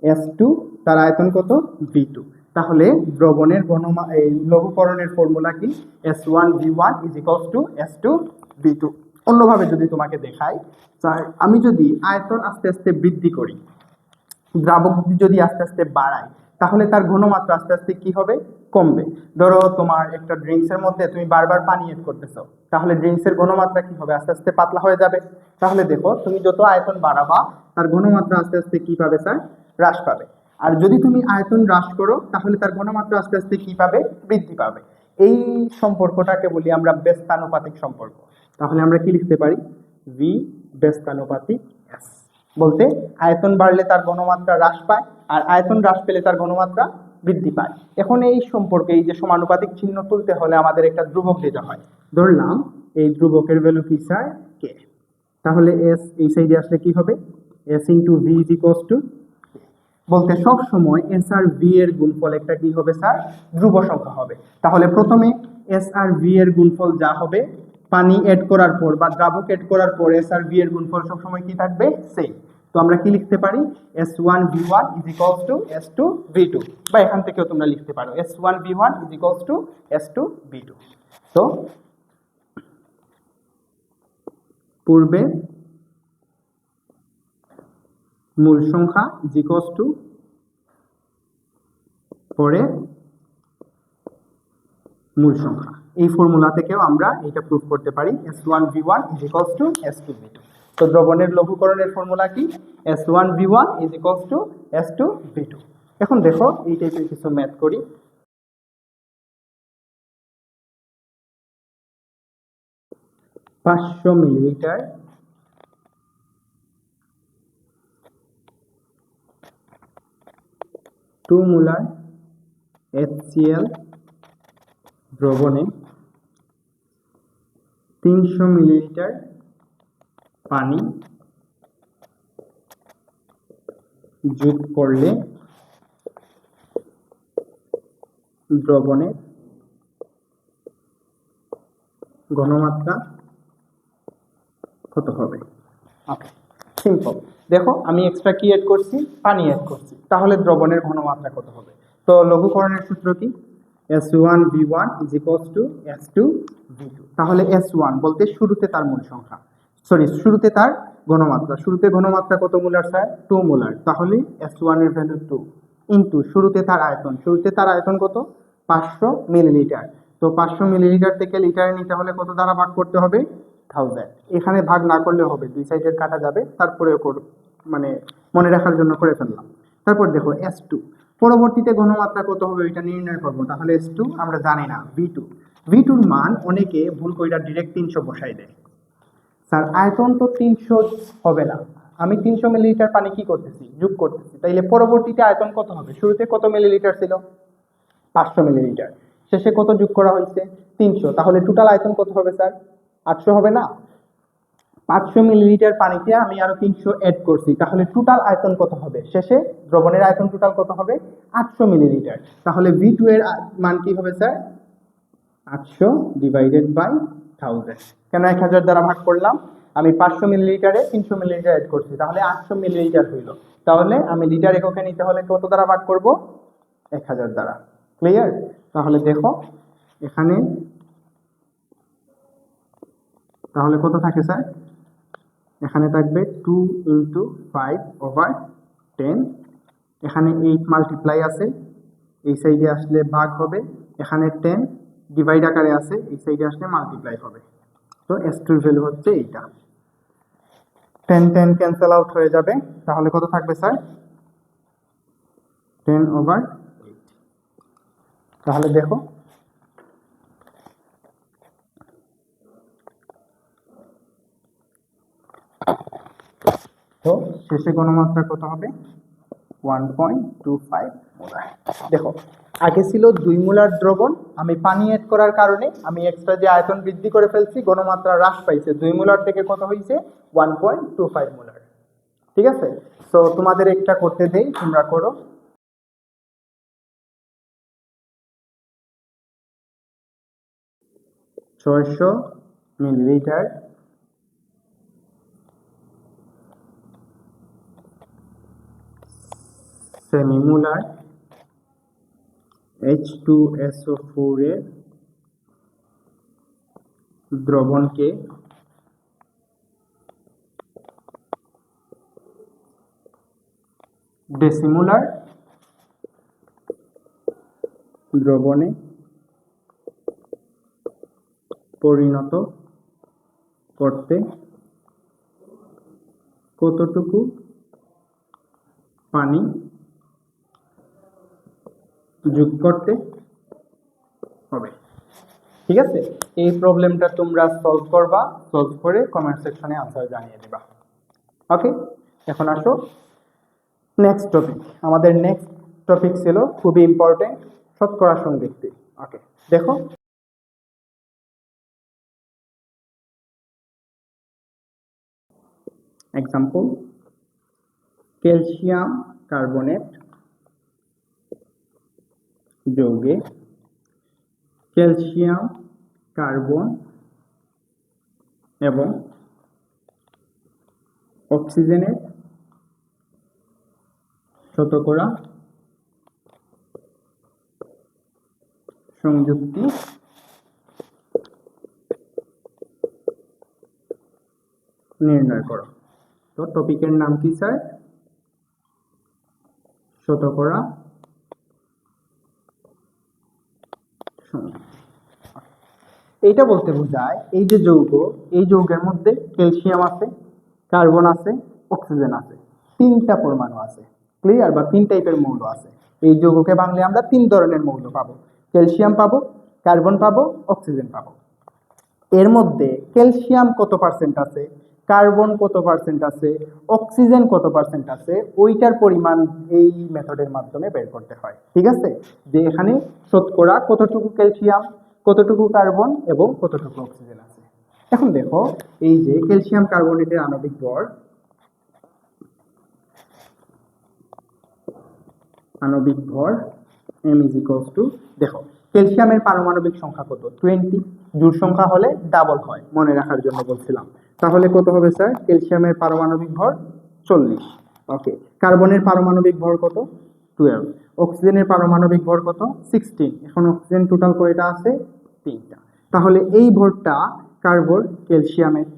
s2, তার আয়তন কত? v2। তাহলে দ্রবণের লঘুকরণের ফর্মুলা কি? s1 v1 is equals to s2 v2। অন্যভাবে যদি তোমাকে দেখাই, আমি যদি আয়তন আস্তে আস্তে বৃদ্ধি করি, দ্রাবক যদি আস্তে আস্তে বাড়ায়, তাহলে তার ঘনমাত্রা আস্তে আস্তে কি হবে? কমবে। ধরো তোমার একটা ড্রিঙ্কস এর মধ্যে তুমি বারবার পানি এড করতেছো, তাহলে ড্রিঙ্কস এর ঘনমাত্রা কি হবে? আস্তে আস্তে পাতলা হয়ে যাবে। তাহলে দেখো তুমি যত আয়তন বাড়াবা তার ঘনমাত্রা আস্তে আস্তে কি পাবে স্যার? হ্রাস পাবে। আর যদি তুমি আয়তন হ্রাস করো তাহলে তার ঘনমাত্রা আস্তে আস্তে কি পাবে? বৃদ্ধি পাবে। এই সম্পর্কটাকে বলি আমরা ব্যস্তানুপাতিক সম্পর্ক। তাহলে আমরা কি লিখতে পারি? v ব্যস্তানুপাতিক s। বলতে আয়তন বাড়লে তার ঘনমাত্রা হ্রাস পায়, আর আয়তন হ্রাস পেলে তার ঘনমাত্রা বৃদ্ধি পায়। এখন এই সম্পর্কে এই যে সমানুপাতিক চিহ্ন তুলতে হলে আমাদের একটা ধ্রুবক দিতে হয়। ধরলাম এই ধ্রুবকের ভ্যালু কি স্যার? কে। তাহলে s এই সাইডে আসলে কি হবে? s into v is equals to, বলতে সব সময় s আর v এর গুণফল একটা কি হবে স্যার? ধ্রুব সংখ্যা হবে। তাহলে প্রথমে s আর v এর গুণফল যা হবে, পানি এড করার পর বা দ্রাবক এড করার পর s আর v এর গুণফল সব সময় কি থাকবে? সেম। তো আমরা কি লিখতে পারি? s1 v1 is equals to s2 v2, বা এখান থেকেও তোমরা লিখতে পারো s1 v1 is equals to s2 v2। তো পূর্বে মূল সংখ্যা is equals to পরে মূল সংখ্যা। এই ফর্মুলা থেকেও আমরা এটা প্রুফ করতে পারি s1 v1 is equals to s2 v2। তো দ্রবণের লঘুকরণের ফর্মুলা কি? s1 v1 is equals to s2 v2। এখন দেখো এই টাইপের কিছু ম্যাথ করি। পাঁচশো মিলিলিটার টু মোলার HCl দ্রবণে 300 মিলিলিটার পানি যোগ করলে দ্রবণের ঘনমাত্রা কত হবে? ওকে, সিম্পল। দেখো আমি এক্সট্রা কি এড করছি? পানি এড করছি। তাহলে দ্রবণের ঘনমাত্রা কত হবে? তো লঘুকরণের সূত্র কি? s1 v1 is equals to s2 v2। তাহলে s1 বলতে শুরুতে তার মূল সংখ্যা, শুরুতে তার ঘনমাত্রা। শুরুতে ঘনমাত্রা কত মোলার স্যার? 2 মোলার। তাহলে s1 এর ভ্যালু 2 ইনটু শুরুতে তার আয়তন। শুরুতে তার আয়তন কত? 500 মিলিলিটার। তো 500 মিলিলিটার থেকে লিটারে নিতে হলে কত দ্বারা ভাগ করতে হবে? 1000। এখানে ভাগ না করলে হবে, দুই সাইডের কাটা যাবে, তারপরে মানে মনে রাখার জন্য করে ফেললাম। তারপর দেখো s2, পরবর্তীতে ঘনমাত্রা কত হবে এটা নির্ণয় করব। তাহলে s2 আমরা জানি না, v2। v2 এর মান অনেকে ভুল করে ডাইরেক্ট 300 বসাই দেয়। স্যার আয়তন তো 300 হবে না, আমি 300 মিলিলিটার পানি কি করতেছি? যোগ করতেছি। তাইলে পরবর্তীতে আয়তন কত হবে? শুরুতে কত মিলিলিটার ছিল? 500 মিলিলিটার। শেষে কত যোগ করা হয়েছে? 300। তাহলে টোটাল আয়তন কত হবে স্যার? 800 হবে না? 500 মিলিলিটার পানিতে আমি আরো 300 অ্যাড করছি, তাহলে টোটাল আয়তন কত হবে? শেষে দ্রবণের আয়তন টোটাল কত হবে? 800 মিলিলিটার। তাহলে V2 এর মান কি হবে স্যার? 800 divided by 1000। কেন 1000 দ্বারা ভাগ করলাম? আমি 500 মিলিলিটারে 300 মিলিলিটার অ্যাড করছি, তাহলে 800 মিলিলিটার হইল। তাহলে আমি লিটার এককে নিতে হলে কত দ্বারা ভাগ করব? 1000 দ্বারা। ক্লিয়ার? তাহলে দেখো এখানে তাহলে কত থাকে স্যার? এখানে থাকবে 2 × 5/10। এখানে 8 মাল্টিপ্লাই আছে, এই সাইডে আসলে ভাগ হবে। এখানে 10 ডিভাইড আকারে আছে, এই সাইডে আসলে মাল্টিপ্লাই হবে। তো S2 ভ্যালু হচ্ছে এইটা। 10 10 ক্যান্সেল আউট হয়ে যাবে, তাহলে কত থাকবে স্যার? 10/8। তাহলে দেখো তো শেষে ঘনমাত্রা কত হবে? 1.25 মোলার। দেখো আগে ছিল 2 মোলার দ্রবণ, আমি পানি অ্যাড করার কারণে আমি এক্সট্রা যে আয়তন বৃদ্ধি করে ফেলছি, ঘনমাত্রা হ্রাস পাইছে। 2 মোলার থেকে কত হয়েছে? 1.25 মোলার। ঠিক আছে? তো তোমাদের একটা করতে দেই, তোমরা করো। ছয়শো মিলিলিটার সেমিমোলার H2SO4 এর দ্রবণকে ডেসিমোলার দ্রবণে পরিণত করতে কতটুকু পানি যোগ করতে হবে? ঠিক আছে, এই প্রবলেমটা তোমরা সলভ করবা, সলভ করে কমেন্ট সেকশনে আনসার জানিয়ে দিবা। ওকে, এখন আসো নেক্সট টপিক। আমাদের নেক্সট টপিক ছিল খুবই ইম্পর্টেন্ট, শতকরা সংযুক্তি। ওকে, দেখো এক্সাম্পল, ক্যালসিয়াম কার্বনেট যৌগে ক্যালসিয়াম কার্বন এবং অক্সিজেনের শতকরা সংযুক্তি নির্ণয় করো। তো টপিকের নাম কি স্যার? শতকরা সংযুক্তি। এইটা বলতে বোঝায় এই যে যৌগ, এই যৌগের মধ্যে ক্যালসিয়াম আছে, কার্বন আছে, অক্সিজেন আছে, 3টা পরমাণু আছে। ক্লিয়ার? বা 3 টাইপের মৌল আছে। এই যৌগকে বাংলে আমরা 3 ধরনের মৌল পাবো, ক্যালসিয়াম পাবো, কার্বন পাবো, অক্সিজেন পাবো। এর মধ্যে ক্যালসিয়াম কত পার্সেন্ট আছে, কার্বন কত পার্সেন্ট আছে, অক্সিজেন কত পার্সেন্ট আছে, ওইটার পরিমাণ এই মেথডের মাধ্যমে বের করতে হয়। ঠিক আছে? যে এখানে শতকরা কতটুকু ক্যালসিয়াম, কতটুকু কার্বন এবং কতটুকু অক্সিজেন আছে। এখন দেখো এই যে ক্যালসিয়াম কার্বনেটের আণবিক ভর, M = দেখো ক্যালসিয়ামের পারমাণবিক সংখ্যা কত? 20। জোড় সংখ্যা হলে ডাবল হয়, মনে রাখার জন্য বলছিলাম। তাহলে কত হবে স্যার? ক্যালসিয়ামের পারমাণবিক ভর 40। ওকে, কার্বনের পারমাণবিক ভর কত? 12। অক্সিজেনের পারমাণবিক ভর কত? 16। এখন অক্সিজেন টোটাল কয়টা আছে? 3টা। তাহলে এই ভরটা কার ভর? ক্যালসিয়ামের।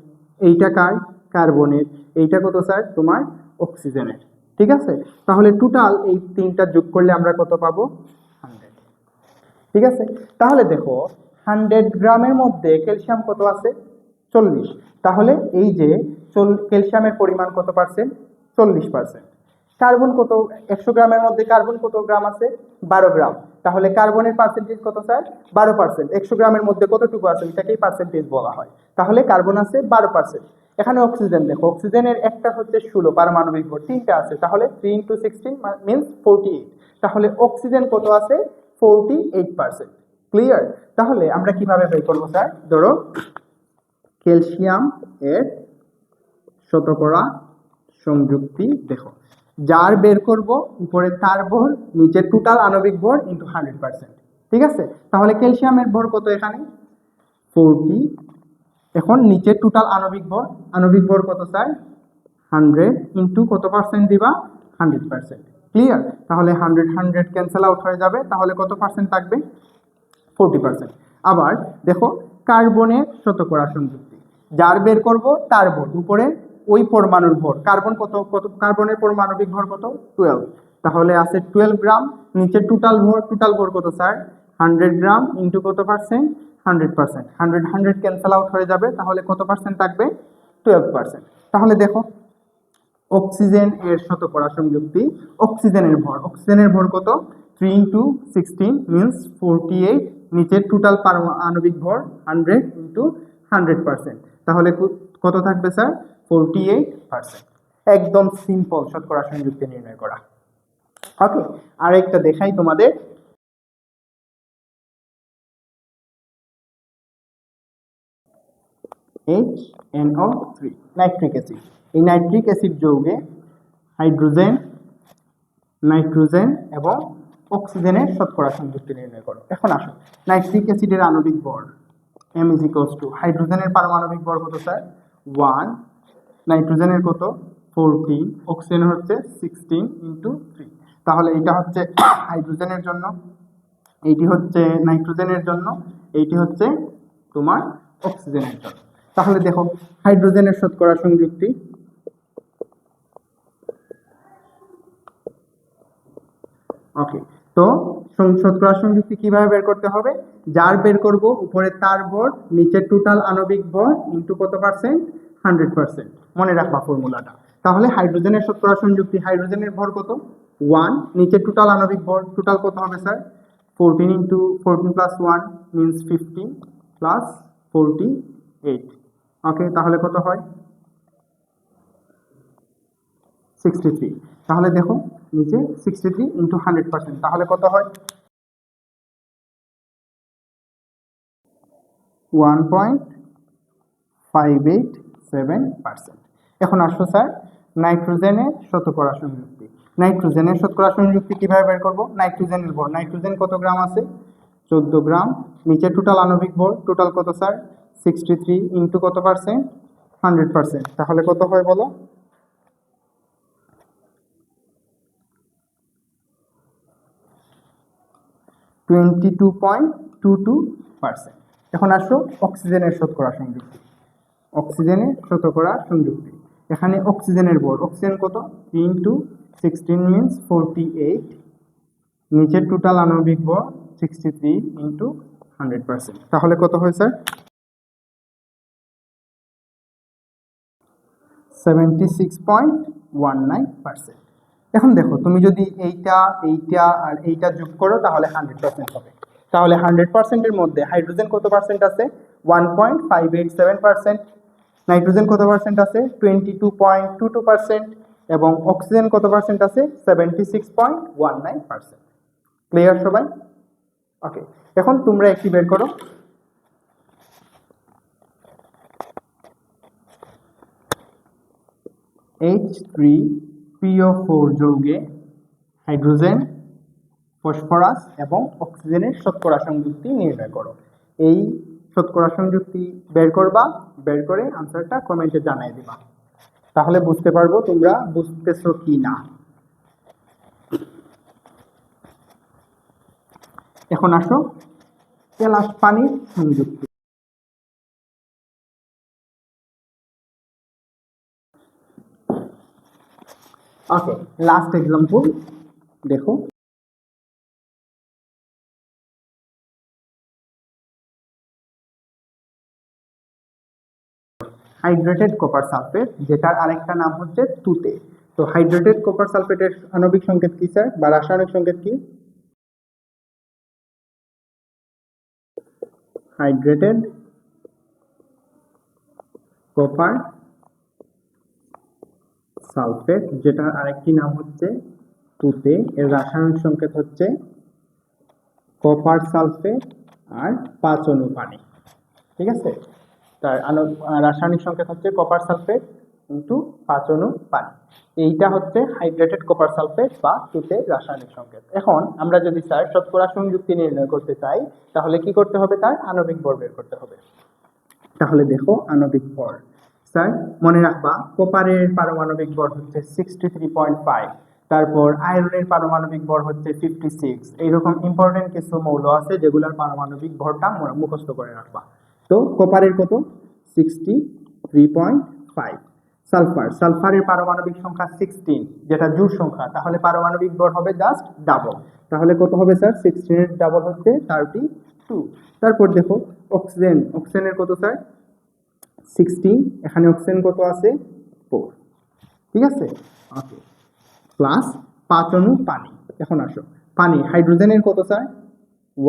এইটা কার? কার্বনের। এইটা কত স্যার? তোমার অক্সিজেনের। ঠিক আছে? তাহলে টোটাল এই 3টা যোগ করলে আমরা কত পাবো? 100। ঠিক আছে? তাহলে দেখো 100 গ্রামের মধ্যে ক্যালসিয়াম কত আছে? 40। তাহলে এই যে ক্যালসিয়ামের পরিমাণ কত পার্সেন্ট? 40%। কার্বন কত? 100 গ্রামের মধ্যে কার্বন কত গ্রাম আছে? 12 গ্রাম। তাহলে কার্বনের পার্সেন্টেজ কত স্যার? 12%। 100 গ্রামের মধ্যে কতটুকু আছে এটাকেই পার্সেন্টেজ বলা হয়। তাহলে কার্বন আছে 12%। এখানে অক্সিজেন দেখো, অক্সিজেনের একটা হচ্ছে 16 পারমাণবিক ভর, 3টা আছে, তাহলে 3 × 16 মিন্স 48। তাহলে অক্সিজেন কত আছে? 48%। ক্লিয়ার? তাহলে আমরা কিভাবে বের করবো স্যার? ধরো ক্যালসিয়াম এর শতকরা সংযুক্তি দেখো, যার বের করব উপরে তার ভর, নিচে টোটাল আণবিক ভর ইন্টু 100%। ঠিক আছে, তাহলে ক্যালসিয়ামের ভর কত এখানে 40। এখন নিচে টোটাল আণবিক ভর কত স্যার 100 ইন্টু কত পার্সেন্ট দিবা 100%। ক্লিয়ার? তাহলে 100 ক্যান্সেল আউট হয়ে যাবে, তাহলে কত পার্সেন্ট থাকবে 40%। আবার দেখো কার্বনের শতকরা সংযুক্তি, যার বের করব তার ভর উপরে ওই পরমাণুর ভর, কার্বনের পারমাণবিক ভর কত 12, তাহলে আছে 12 গ্রাম। নিচে টোটাল ভর কত স্যার 100 গ্রাম ইন্টু কত পার্সেন্ট 100%। 100 ক্যান্সেল আউট হয়ে যাবে, তাহলে কত পার্সেন্ট থাকবে 12%। তাহলে দেখো অক্সিজেন এর শতকরা সংযুক্তি, অক্সিজেনের ভর কত 3 ইন্টু 16 মিনস 48, নিচের টোটাল আণবিক ভর 100 ইন্টু 100%, তাহলে কত থাকবে স্যার 48%। একদম সিম্পল শতকরা সংযুক্তি নির্ণয় করা। ওকে, আরেকটা দেখাই তোমাদের। HNO3 নাইট্রিক অ্যাসিড, এই নাইট্রিক অ্যাসিড যৌগে হাইড্রোজেন, নাইট্রোজেন এবং অক্সিজেনের শতকরা সংযুক্তি নির্ণয় করো। এখন আসো নাইট্রিক অ্যাসিডের আণবিক ভর M is equals to, হাইড্রোজেনের পারমাণবিক ভর কত স্যার 1, নাইট্রোজেনের কত 14, অক্সিজেনের হচ্ছে 16 ইন্টু 3। তাহলে এটা হচ্ছে হাইড্রোজেনের জন্য, এইটি হচ্ছে নাইট্রোজেনের জন্য, এইটি হচ্ছে তোমার অক্সিজেনের জন্য। তাহলে দেখো হাইড্রোজেনের শতকরা সংযুক্তি, ওকে, তো শতকরা সংযুক্তি কিভাবে বের করতে হবে? যার বের করব উপরে তার ভর, নিচে টোটাল আণবিক ভর ইন্টু কত পার্সেন্ট 100%। মনে রাখবা ফর্মুলাটা। তাহলে হাইড্রোজেনের শতকরা সংযুক্তি, হাইড্রোজেনের ভর কত 1, নিচে টোটাল আণবিক ভর, টোটাল কত হবে sir 14 into 14 plus 1 means 50 plus 48। ওকে, তাহলে কত হয় 63। তাহলে দেখো নিচে 63 ইন্টু 100%, তাহলে কত হয় 1.587%। এখন আসো স্যার নাইট্রোজেনের শতকরা সংযুক্তি, নাইট্রোজেনের শতকরা সংযুক্তি কিভাবে বের করব? নাইট্রোজেনের ভর, নাইট্রোজেন কত গ্রাম আছে 14 গ্রাম, নিচে টোটাল আণবিক ভর, টোটাল কত স্যার 63 ইন্টু কত পার্সেন্ট 100%, তাহলে কত হয় বলো 22.22%। এখন আসো অক্সিজেনের শতকরা সংযুক্তি, অক্সিজেনের শতকরা সংযুক্তি, এখানে অক্সিজেনের ভর, অক্সিজেন কত 3 ইন্টু 16 মিনস 48, নিচের টোটাল আণবিক ভর 63 ইন্টু 100%, তাহলে কত হয় স্যার 76.19%। এখন দেখো তুমি যদি এইটা এইটা আর এইটা যোগ করো তাহলে 100% হবে। তাহলে 100%-এর মধ্যে হাইড্রোজেন কত পার্সেন্ট আছে 1.587%, নাইট্রোজেন কত পার্সেন্ট আছে 22.22%, এবং অক্সিজেন কত পার্সেন্ট আছে 76.19%। ক্লিয়ার সবাই? ওকে, এখন তোমরা একটি বের করো। H3PO4 যৌগে হাইড্রোজেন, ফসফরাস এবং অক্সিজেনের শতকরা সংযুক্তি নির্ণয় করো। এই শতকরা সংযুক্তি বের করবা, বের করে আনসারটা কমেন্টে জানিয়ে দিবা, তাহলে বুঝতে পারবো তোমরা বুঝতেছো কি না। এখন আসো কেলাস পানির সংযুক্তি। ওকে, লাস্ট এক্সাম্পল দেখো, হাইড্রেটেড কপার সালফেট, যেটার আরেকটা নাম হচ্ছে তুতে। তো হাইড্রেটেড কপার সালফেটের আণবিক সংকেত কি স্যার বা রাসায়নিক সংকেত কি? হাইড্রেটেড কপার সালফেট, যেটার আরেকটি নাম হচ্ছে তুতে, এর রাসায়নিক সংকেত হচ্ছে কপার সালফেট আর 5 অণু পানি। ঠিক আছে, তার রাসায়নিক সংকেত হচ্ছে কপার সালফেট ইন্টু 5 অণু পানি। এইটা হচ্ছে হাইড্রেটেড কপার সালফেট বা টুথের রাসায়নিক সংকেত। এখন আমরা যদি স্যার শতকরা সংযুক্তি নির্ণয় করতে চাই তাহলে কি করতে হবে? তার আণবিক ভর বের করতে হবে। তাহলে দেখো আণবিক ভর, স্যার মনে রাখবা কপারের পারমাণবিক ভর হচ্ছে 63.5, তারপর আয়রনের পারমাণবিক ভর হচ্ছে 56। এইরকম ইম্পর্টেন্ট কিছু মৌল আছে যেগুলোর পারমাণবিক ভরটা মুখস্থ করে রাখবা। তো কপারের কত? 63.5। সালফারের পারমাণবিক সংখ্যা 16, যেটা জোড় সংখ্যা, তাহলে পারমাণবিক ভর হবে জাস্ট ডাবল। তাহলে কত হবে স্যার? 16 এর ডাবল হচ্ছে 32। তারপর দেখো অক্সিজেনের কত স্যার? 16, এখানে অক্সিজেন কত আছে? 4। ঠিক আছে, ওকে, প্লাস 5 অণু পানি। এখন আসো পানি, হাইড্রোজেনের কত স্যার?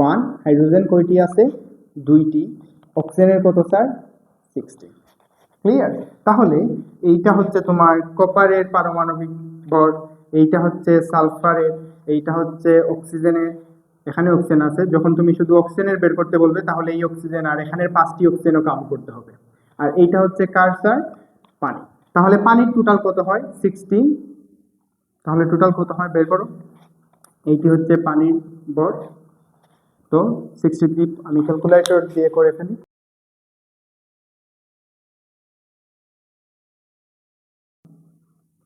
1, হাইড্রোজেন কয়টি আছে? 2টি। অক্সিজেনের কত স্যার? 60। ক্লিয়ার? তাহলে এইটা হচ্ছে তোমার কপারের পারমাণবিক ভর, এইটা হচ্ছে সালফারের, এইটা হচ্ছে অক্সিজেনের। এখানে অক্সিজেন আছে, যখন তুমি শুধু অক্সিজেনের বের করতে বলবে তাহলে এই অক্সিজেন আর এখানের 5টি অক্সিজেনও কাউন্ট করতে হবে। আর এইটা হচ্ছে কার স্যার? পানি। তাহলে পানির টোটাল কত হয়? 16। তাহলে টোটাল কত হয় বের করো। এইটি হচ্ছে পানির ভর। তো 63 আমি ক্যালকুলেটর দিয়ে করে ফেলি।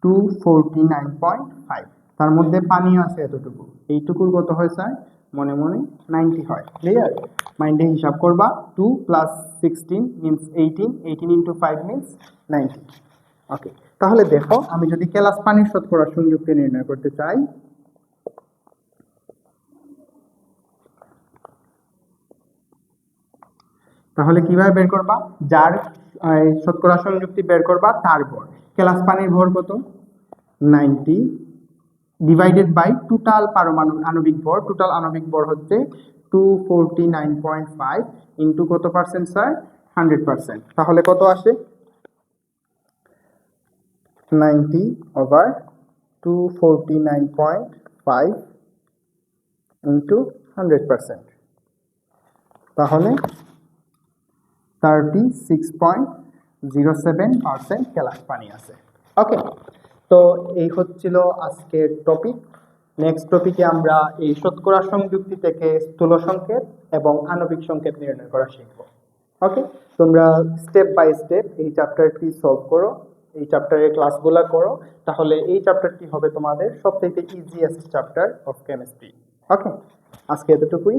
249.5, তার মধ্যে পানি আছে এতটুকু, এইটুকুর কত হয় স্যার? মনে মনে 90 হয়। ক্লিয়ার? মাইন্ডে হিসাব করবা, 2 + 16 মিন্স 18, 18 × 5 মিন্স 90। ওকে, তাহলে দেখো আমি যদি কেলাস পানির শতকরা সংযুক্তি নির্ণয় করতে চাই, তাহলে কিভাবে বের করবা? যার শতকরা সংযুক্তি বের করবা তার ভর। কেলাস পানির ভর কত? 90 ডিভাইডেড বাই টোটাল আণবিক ভর। টোটাল আণবিক ভর হচ্ছে 249.5 ইন্টু কত পার্সেন্ট স্যার? 100%। তাহলে কত আসে? 90/249.5 ইন্টু 100%, তাহলে 36.07% কেলাস পানি আছে। ওকে, তো এই হচ্ছিল আজকের টপিক। নেক্সট টপিকে আমরা এই শতকরা সংযুক্তি থেকে স্থূল সংকেত এবং আণবিক সংকেত নির্ণয় করা শিখব। ওকে, তোমরা স্টেপ বাই স্টেপ এই চ্যাপ্টারটি সলভ করো, এই চ্যাপ্টারের ক্লাসগুলো করো, তাহলে এই চ্যাপ্টারটি হবে তোমাদের সবথেকে ইজিয়েস্ট চ্যাপ্টার অফ কেমিস্ট্রি। ওকে, আজকে এতটুকুই।